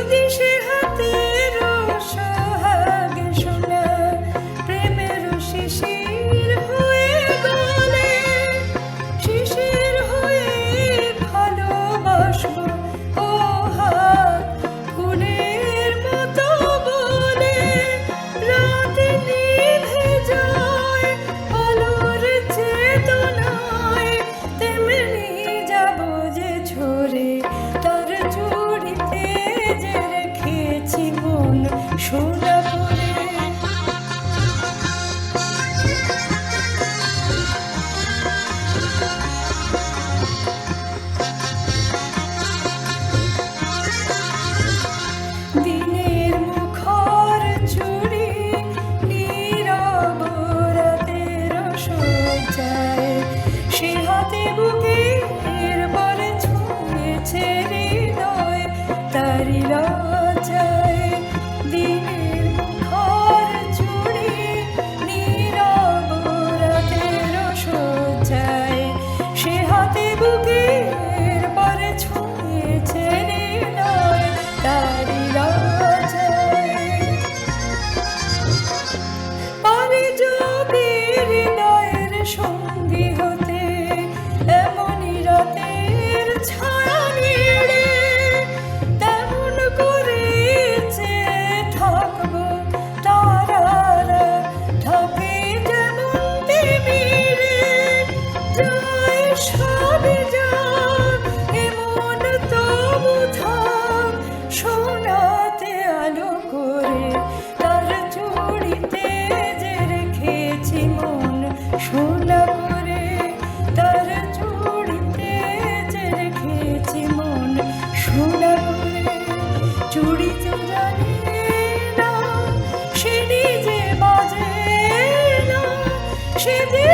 যদি সে হাতের সোহাগ সোনা প্রেমের শিশির হয়ে গলে, শিশির হয়ে ভালোবাসবো ও হাত ফুলের মতো বলে। রাত নিভে যায় আলোর চেতনায়, তেমনি যাব যে ঝরে তার চুড়িতে যে রেখেছি মন সোনা করে। দিনের মুখর চুড়ি নীরব রাতের সজ্জায়, সে হাতে বুকের বলে ছুঁয়েছে হৃদয় তারি লজ্জায়। দিনের মুখর চুড়ি নীরব রাতের সজ্জায়, সে হাতে বুকের বলে ছুঁয়েছে হৃদয় তারি লজ্জায়। পারে যদি হৃদয়ের সঙ্গী হতে এমনই রাতের ছায়া নেড়ে, তেমন করে চেয়ে থাকবো তারারা থাকে যেমন তিমিরে। যায় সবে যাক এমন তবু থাক সোনাতে আলো করে, তার চুড়িতে যে রেখেছি মন সোনা করে। তার চুড়িতে যে রেখেছি মন সোনা করে। চুড়ি যে জানে না সে নিজে বাজে না, সে যে